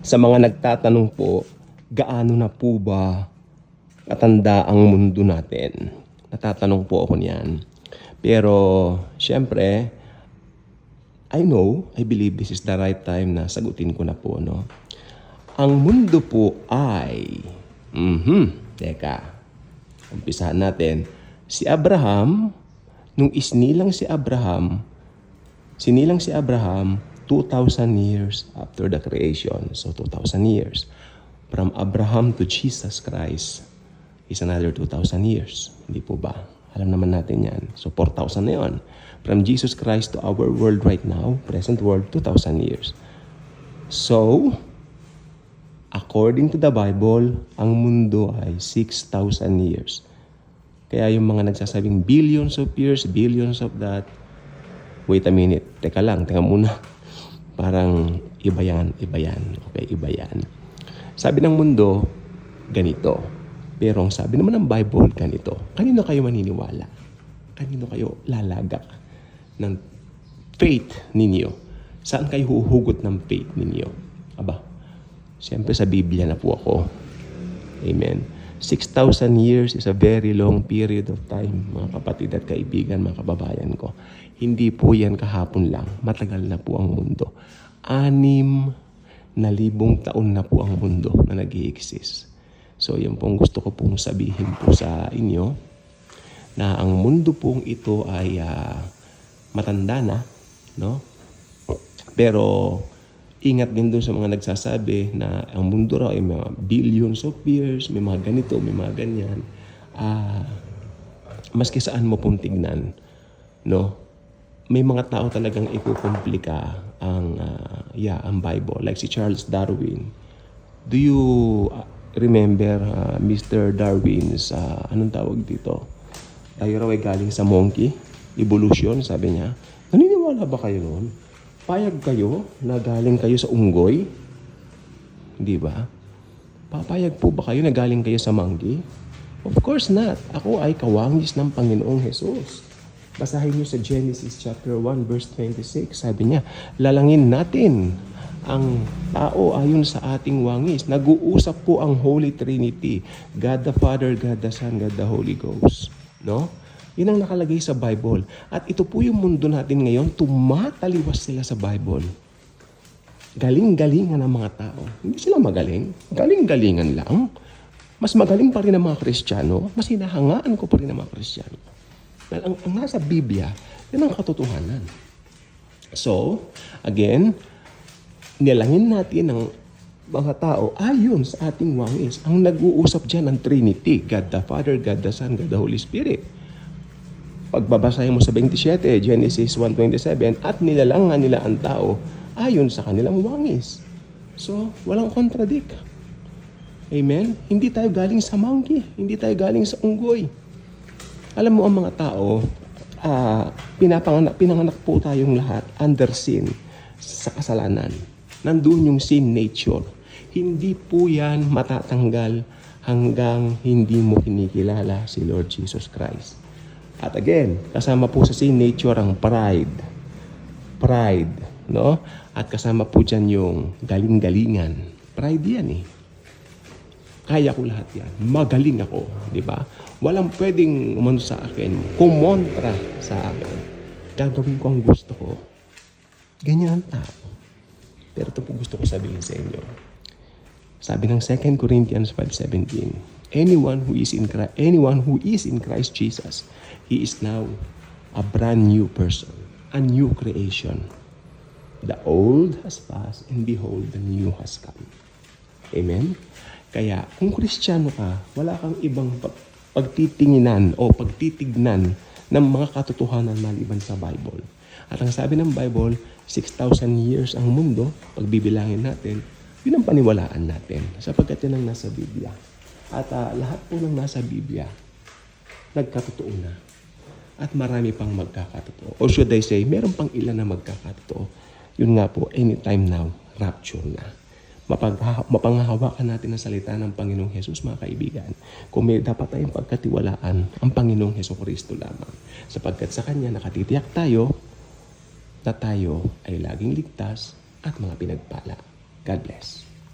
Sa mga nagtatanong po, gaano na po ba katanda ang mundo natin? Natatanong po ako niyan. Pero, syempre, I believe this is the right time na sagutin ko na po, no? Ang mundo po ay, teka, umpisahan natin. Si Abraham, nung sinilang si Abraham 2,000 years after the creation. So 2,000 years. From Abraham to Jesus Christ is another 2,000 years. Hindi po ba? Alam naman natin yan. So 4,000 na yun. From Jesus Christ to our world right now, present world, 2,000 years. So, according to the Bible, ang mundo ay 6,000 years. Kaya yung mga nagsasabing billions of years, billions of that, wait a minute, teka muna. Parang iba yan. Okay, iba yan. Sabi ng mundo, ganito. Pero ang sabi naman ng Bible, ganito. Kanino kayo maniniwala? Kanino kayo lalagak ng faith ninyo? Saan kayo huhugot ng faith ninyo? Aba, siyempre sa Biblia na po ako. Amen. 6,000 years is a very long period of time, mga kapatid at kaibigan, mga kababayan ko. Hindi po yan kahapon lang. Matagal na po ang mundo. 6,000 taon na po ang mundo na nag-i-exist. So, yan pong gusto ko pong sabihin po sa inyo na ang mundo pong ito ay matanda na, no? Pero, ingat din doon sa mga nagsasabi na ang mundo raw ay mga billions of years, may mga ganito, may mga ganyan. Maski saan mo pong tignan, no? May mga tao talagang ikukomplika ang Bible. Like si Charles Darwin. Do you remember Mr. Darwin's, anong tawag dito? Tayo raw ay galing sa monkey, evolution, sabi niya. Naniniwala ba kayo noon? Payag kayo na galing kayo sa unggoy? Di ba? Papayag po ba kayo na galing kayo sa monkey? Of course not. Ako ay kawangis ng Panginoong Jesus. Basahin niyo sa Genesis chapter 1 verse 26. Sabi niya, lalangin natin ang tao ayon sa ating wangis. Nag-uusap po ang Holy Trinity. God the Father, God the Son, God the Holy Ghost. No? Yun ang nakalagay sa Bible. At ito po yung mundo natin ngayon, tumataliwas sila sa Bible. Galing-galingan ang mga tao. Hindi sila magaling. Galing-galingan lang. Mas magaling pa rin ang mga Kristiyano. Mas hinahangaan ko pa rin ang mga Kristiyano. Ang nasa Biblia, yan ang katotohanan. So, again, nilangin natin ang mga tao ayon sa ating wangis. Ang nag-uusap dyan ang Trinity, God the Father, God the Son, God the Holy Spirit. Pagbabasahin mo sa 27, Genesis 1:27, at nilalangan nila ang tao ayon sa kanilang wangis. So, walang contradict. Amen? Hindi tayo galing sa monkey. Hindi tayo galing sa unggoy. Alam mo ang mga tao, pinanganak po tayong lahat under sin, sa kasalanan. Nandun yung sin nature. Hindi po yan matatanggal hanggang hindi mo kinikilala si Lord Jesus Christ. At again, kasama po sa sin nature ang pride. Pride, no? At kasama po dyan yung galing-galingan. Pride yan eh. Kaya ko lahat yan. Magaling ako, di ba? Walang pwedeng umano sa akin, kumontra sa akin. Gagawin ko ang gusto ko. Ganyan ang tao. Pero ito po gusto ko sabihin sa inyo. Sabi ng 2 Corinthians 5:17, anyone who is in Christ Jesus, he is now a brand new person, a new creation. The old has passed and behold, the new has come. Amen? Kaya kung Kristiyano ka, wala kang ibang pagtitinginan o pagtitignan ng mga katotohanan maliban sa Bible. At ang sabi ng Bible, 6,000 years ang mundo, pagbibilangin natin, yun ang paniwalaan natin sapagkat yan ang nasa Biblia. At lahat po ng nasa Biblia, nagkatotoo na. At marami pang magkakatotoo. Or should I say, meron pang ilan na magkakatotoo. Yun nga po, anytime now, rapture na. Mapanghahawakan natin ang salita ng Panginoong Hesus, mga kaibigan. Kung may dapat tayong pagkatiwalaan, ang Panginoong Hesukristo lamang. Sapagkat sa Kanya nakatitiyak tayo na tayo ay laging ligtas at mga pinagpala. God bless.